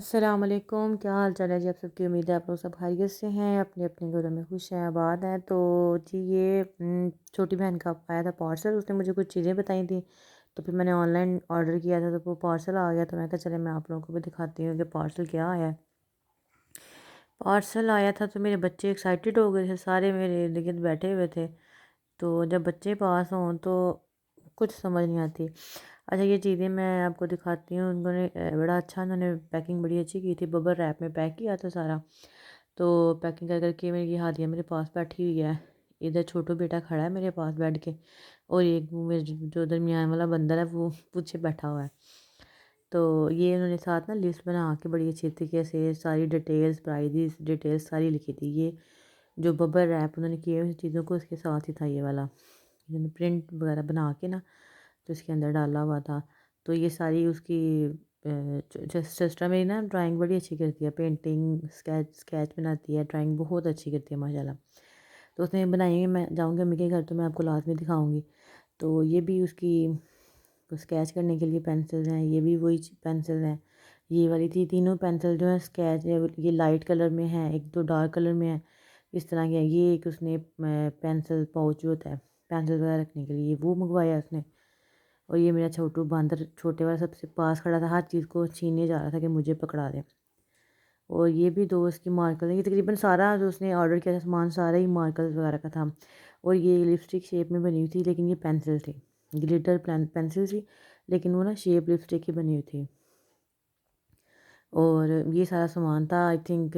السلام علیکم، کیا حال چال ہے جی؟ آپ سب کی امید ہے آپ لوگ سب خیریت سے ہیں، اپنے اپنے گھروں میں خوش ہیں، آباد ہیں۔ تو جی یہ چھوٹی بہن کا آیا تھا پارسل، اس نے مجھے کچھ چیزیں بتائی تھیں، تو پھر میں نے آن لائن آرڈر کیا تھا تو وہ پارسل آ گیا، تو میں کہا چلے میں آپ لوگوں کو بھی دکھاتی ہوں کہ پارسل کیا آیا ہے۔ پارسل آیا تھا تو میرے بچے ایکسائٹیڈ ہو گئے تھے، سارے میرے ارد گرد بیٹھے ہوئے تھے۔ تو جب بچے پاس ہوں تو کچھ سمجھ نہیں آتی۔ اچھا یہ چیزیں میں آپ کو دکھاتی ہوں، انہوں نے بڑا اچھا، انہوں نے پیکنگ بڑی اچھی کی تھی، ببل ریپ میں پیک کیا تھا سارا۔ تو پیکنگ کر کے میری یہ ہادیہ میرے پاس بیٹھی ہوئی ہے، ادھر چھوٹو بیٹا کھڑا ہے میرے پاس بیٹھ کے، اور ایک جو درمیان والا بندر ہے وہ پیچھے بیٹھا ہوا ہے۔ تو یہ انہوں نے ساتھ نا لسٹ بنا کے بڑی اچھی طریقے سے ساری ڈیٹیلز، پرائزز ڈیٹیلز ساری لکھی تھی۔ یہ جو ببل ریپ انہوں نے کیے اس چیزوں کو اس کے ساتھ ہی تھا یہ والا، پرنٹ وغیرہ بنا کے نا تو اس کے اندر ڈالا ہوا تھا۔ تو یہ ساری اس کی سسٹر میری نا ڈرائنگ بڑی اچھی کرتی ہے، پینٹنگ اسکیچ بناتی ہے، ڈرائنگ بہت اچھی کرتی ہے ماشاء اللہ۔ تو اس نے بنائی ہوئی، میں جاؤں گی امی کے گھر تو میں آپ کو لازمی دکھاؤں گی۔ تو یہ بھی اس کی اسکیچ کرنے کے لیے پینسلز ہیں، یہ بھی وہی پینسل ہیں، یہ والی تھی تینوں پینسل جو ہیں اسکیچ، یہ لائٹ کلر میں ہیں، ایک دو ڈارک کلر میں ہے، اس طرح کے ہیں۔ یہ ایک اس نے پینسل پاؤچ جو ہوتا ہے پینسل وغیرہ رکھنے کے لیے وہ منگوایا اس نے۔ اور یہ میرا چھوٹو باندر چھوٹے والا سب سے پاس کھڑا تھا، ہر چیز کو چھیننے جا رہا تھا کہ مجھے پکڑا دے۔ اور یہ بھی دو اس کی مارکر، یہ تقریباً سارا جو اس نے آرڈر کیا تھا سامان سارا ہی مارکر وغیرہ کا تھا۔ اور یہ لپسٹک شیپ میں بنی ہوئی تھی، لیکن یہ پینسل تھی، گلیٹر پینسل تھی، لیکن وہ نا شیپ لپسٹک ہی بنی ہوئی تھی۔ اور یہ سارا سامان تھا آئی تھنک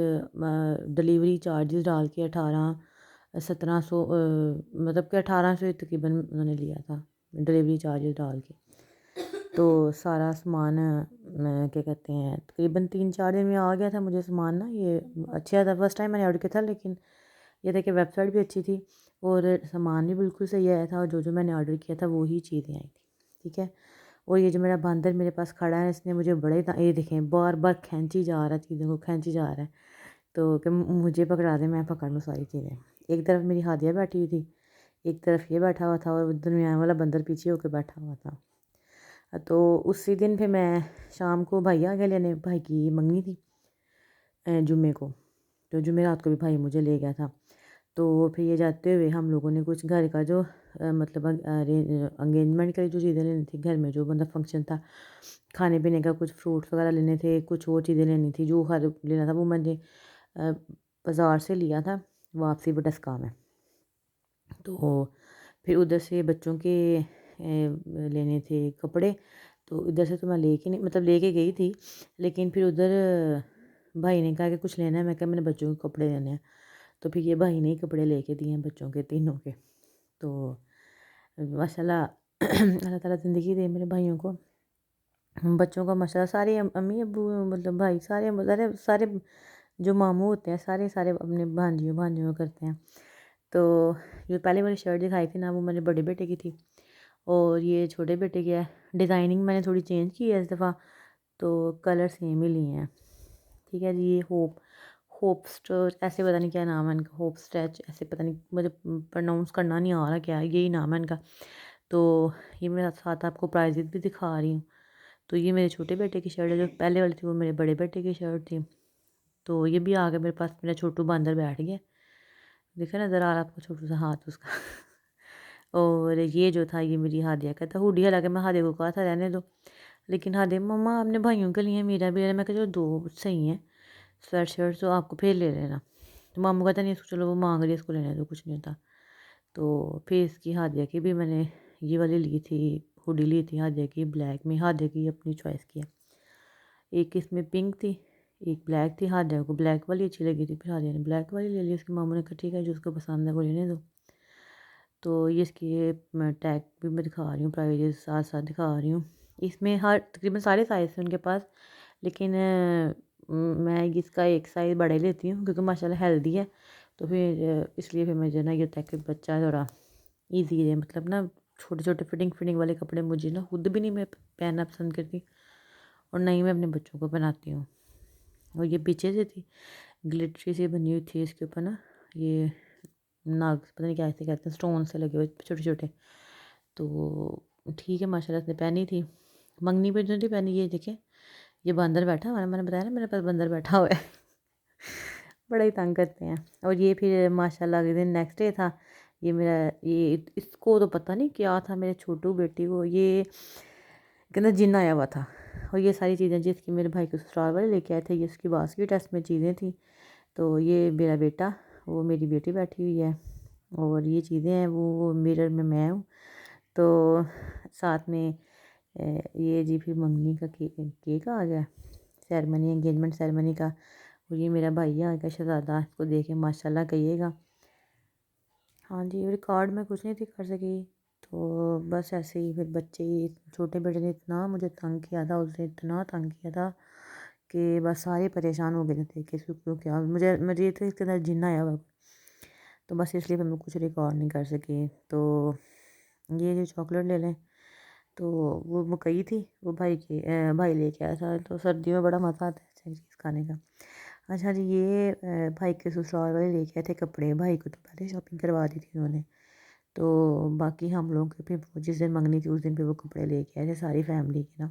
ڈلیوری چارجز ڈال کے 1700، مطلب کہ 1800 تقریباً انہوں نے لیا تھا ڈلیوری چارجز ڈال کے۔ تو سارا سامان کیا کہتے ہیں تقریباً 3-4 دن میں آ گیا تھا مجھے سامان نا، یہ اچھا تھا، فرسٹ ٹائم میں نے آرڈر کیا تھا، لیکن یہ تھا کہ ویب سائٹ بھی اچھی تھی اور سامان بھی بالکل صحیح آیا تھا، اور جو میں نے آرڈر کیا تھا وہی چیزیں آئی تھیں، ٹھیک ہے۔ اور یہ جو میرا باندر میرے پاس کھڑا ہے، اس نے مجھے بڑے یہ دیکھیں بار بار کھینچی جا رہا ہے، چیزوں کو کھینچی جا رہا ہے، تو کہ مجھے پکڑا دے میں پکڑ لوں ساری چیزیں۔ ایک طرف میری ہادیہ بیٹھی ہوئی تھی، ایک طرف یہ بیٹھا ہوا تھا، اور درمیان والا بندر پیچھے ہو کے بیٹھا ہوا تھا۔ تو اسی دن پھر میں شام کو بھائی آ گیا لینے، بھائی کی منگنی تھی جمعے کو، تو جمعرات کو بھی بھائی مجھے لے گیا تھا۔ تو پھر یہ جاتے ہوئے ہم لوگوں نے کچھ گھر کا جو مطلب انگیجمنٹ کے لیے جو چیزیں لینی تھی، گھر میں جو بندہ فنکشن تھا، کھانے پینے کا کچھ فروٹس وغیرہ لینے تھے، کچھ اور چیزیں لینی تھی، جو ہر لینا تھا وہ میں نے بازار سے لیا تھا واپسی بٹسکا میں۔ تو پھر ادھر سے بچوں کے لینے تھے کپڑے، تو ادھر سے تو میں لے کے نہیں، مطلب لے کے گئی تھی، لیکن پھر ادھر بھائی نے کہا کہ کچھ لینا ہے، میں کہا میں نے بچوں کے کپڑے لینے ہیں، تو پھر یہ بھائی نے ہی کپڑے لے کے دیے ہیں بچوں کے تینوں کے۔ تو ماشاء اللہ اللہ تعالیٰ زندگی دے میرے بھائیوں کو، بچوں کا ماشاء اللہ سارے امی ابو مطلب بھائی سارے جو ماموں ہوتے ہیں سارے اپنے بھانجیوں کرتے ہیں۔ تو جو پہلے والی شرٹ دکھائی تھی نا وہ میں نے بڑے بیٹے کی تھی، اور یہ چھوٹے بیٹے کی ہے۔ ڈیزائننگ میں نے تھوڑی چینج کی ہے اس دفعہ، تو کلر سیم ہی لیے ہیں، ٹھیک ہے جی۔ یہ ہوپ اسٹرچ ایسے پتہ نہیں کیا نام ہے ان کا، ہوپ اسٹریچ ایسے پتہ نہیں، مجھے پرناؤنس کرنا نہیں آ رہا کیا یہی نام ہے ان کا۔ تو یہ میرے ساتھ آپ کو پرائزز بھی دکھا رہی ہوں۔ تو یہ میرے چھوٹے بیٹے کی شرٹ ہے، جو پہلے والی تھی وہ میرے بڑے بیٹے کی شرٹ تھی۔ تو یہ بھی آ کے میرے پاس میرا چھوٹو باندر بیٹھ گیا، دیکھا نظر آ رہا آپ کو چھوٹو سا ہاتھ اس کا۔ اور یہ جو تھا یہ میری ہادیہ کا تھا ہوڈی، حالانکہ میں ہادیہ کو کہا تھا رہنے دو، لیکن ہادیہ مما اپنے بھائیوں کے لیے میرا بھی ہے، میں کہا چلو دو صحیح ہیں سویٹ شرٹ، تو آپ کو پھر لے لینا۔ تو ماموں کہتا نہیں اس کو چلو وہ مانگ رہی ہے اس کو لینے دو، کچھ نہیں ہوتا۔ تو پھر اس کی ہادیہ کی بھی میں نے یہ والی لی تھی، ہوڈی لی تھی ہادیہ کی بلیک میں، ہادیہ کی اپنی چوائس کی ہے، ایک اس میں پنک تھی ایک بلیک تھی، ہادیہ کو بلیک والی اچھی لگی تھی، پھر ہادیہ نے بلیک والی لے لی، اس کی ماموں نے کہا ٹھیک ہے جو اس کو پسند ہے وہ لینے دو۔ تو یہ اس کی ٹیگ بھی میں دکھا رہی ہوں، پرائزز ساتھ ساتھ دکھا رہی ہوں۔ اس میں ہر تقریباً سارے سائز ہیں ان کے پاس، لیکن میں اس کا ایک سائز بڑا ہی لیتی ہوں کیونکہ ماشاء اللہ ہیلدی ہے، تو پھر اس لیے پھر مجھے نا یہ ہوتا ہے کہ بچہ تھوڑا ایزی ہے، مطلب نا چھوٹے چھوٹے فٹنگ والے کپڑے مجھے نا خود بھی نہیں میں پہننا پسند کرتی، اور نہ ہی میں اپنے بچوں کو پہناتی ہوں۔ اور یہ پیچھے سے تھی گلٹری سے بنی ہوئی تھی، اس کے اوپر نا یہ ناگ پتہ نہیں کیا ایسے کہتے ہیں، اسٹون سے لگے ہوئے چھوٹے چھوٹے، تو ٹھیک ہے ماشاء اللہ اس نے پہنی تھی، منگنی پہ جو تھی پہنی، یہ دیکھیں یہ بندر بیٹھا ہوا ہے، میں نے بتایا نا میرے پاس بندر بیٹھا ہوا ہے بڑا ہی تنگ کرتے ہیں۔ اور یہ پھر ماشاءاللہ اگلے دن نیکسٹ ڈے تھا، یہ میرا یہ اس کو تو پتہ نہیں کیا تھا، میرے چھوٹو بیٹی کو یہ کہنا جن آیا ہوا تھا۔ اور یہ ساری چیزیں جس کی میرے بھائی کو سسرال والے لے کے آئے تھے، یہ اس کی باسکٹ ٹیسٹ میں چیزیں تھیں۔ تو یہ میرا بیٹا، وہ میری بیٹی بیٹھی ہوئی ہے، اور یہ چیزیں ہیں وہ میرر میں ہوں۔ تو ساتھ میں یہ جی پھر منگنی کا کیک آ گیا، سیرمنی انگیجمنٹ سیرمنی کا، اور یہ میرا بھائی آ گیا شہزادہ، اس کو دیکھے ماشاءاللہ کہیے گا۔ ہاں جی، ریکارڈ میں کچھ نہیں تھی کر سکی، تو بس ایسے ہی پھر بچے ہی، چھوٹے بیٹے نے اتنا مجھے تنگ کیا تھا، اس نے اتنا تنگ کیا تھا کہ بس سارے پریشان ہو گئے تھے کہ اس کو کیوں کیا، مجھے یہ تھا اس کے اندر جن آیا ہوا، تو بس اس لیے میں کچھ ریکارڈ نہیں کر سکی۔ تو یہ جو چاکلیٹ لے لیں، تو وہ مکئی تھی، وہ بھائی لے کے آیا تھا، تو سردیوں میں بڑا مزہ آتا ہے ایسی چیز کھانے کا۔ اچھا جی، یہ بھائی کے سسرال والے لے کے آئے تھے کپڑے، بھائی کو تو پہلے شاپنگ کروا دی تھی انہوں نے، تو باقی ہم لوگ کے پھر جس دن منگنی تھی اس دن پہ وہ کپڑے لے کے آئے تھے ساری فیملی کے نا،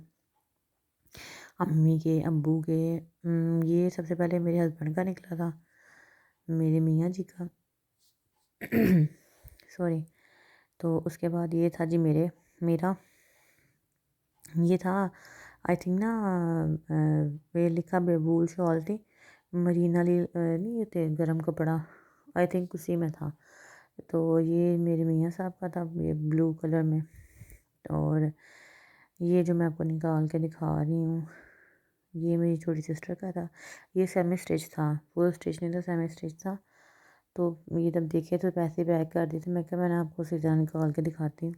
امی کے، ابو کے۔ یہ سب سے پہلے میرے ہسبینڈ کا نکلا تھا، میرے میاں جی کا سوری۔ تو اس کے بعد یہ تھا جی میرا یہ تھا آئی تھنک نا، یہ لکھا بیبول شال تھی، مرینا نہیں ہوتے گرم کپڑا، آئی تھنک اسی میں تھا۔ تو یہ میرے میاں صاحب کا تھا، یہ بلو کلر میں۔ اور یہ جو میں آپ کو نکال کے دکھا رہی ہوں، یہ میری چھوٹی سسٹر کا تھا، یہ سیمی اسٹچ تھا، فل اسٹچ نہیں تھا، سیمی اسٹچ تھا۔ تو یہ جب دیکھے تو پیسے پیک کر دیے تھے، میں کہا میں نے آپ کو اسی طرح نکال کے دکھاتی ہوں۔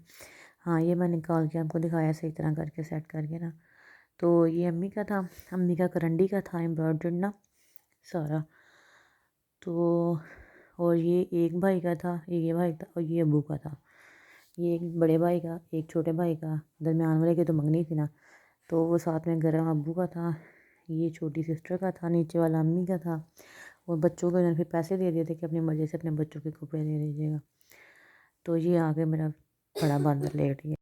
ہاں، یہ میں نکال کے آپ کو دکھایا صحیح طرح کر کے سیٹ کر کے نا۔ تو یہ امی کا تھا، امی کا کرنڈی کا تھا امبرائڈرڈ نا سارا۔ تو اور یہ ایک بھائی کا تھا، یہ بھائی تھا، اور یہ ابو کا تھا، یہ ایک بڑے بھائی کا، ایک چھوٹے بھائی کا، درمیان والے کی تو منگنی تھی نا، تو وہ ساتھ میں گرم ابو کا تھا، یہ چھوٹی سسٹر کا تھا، نیچے والا امی کا تھا، اور بچوں کو انہوں نے پھر پیسے دے دیے تھے کہ اپنی مرضی سے اپنے بچوں کے کپڑے لے لیجیے گا۔ تو یہ آگے میرا بڑا باندر لیٹ گیا۔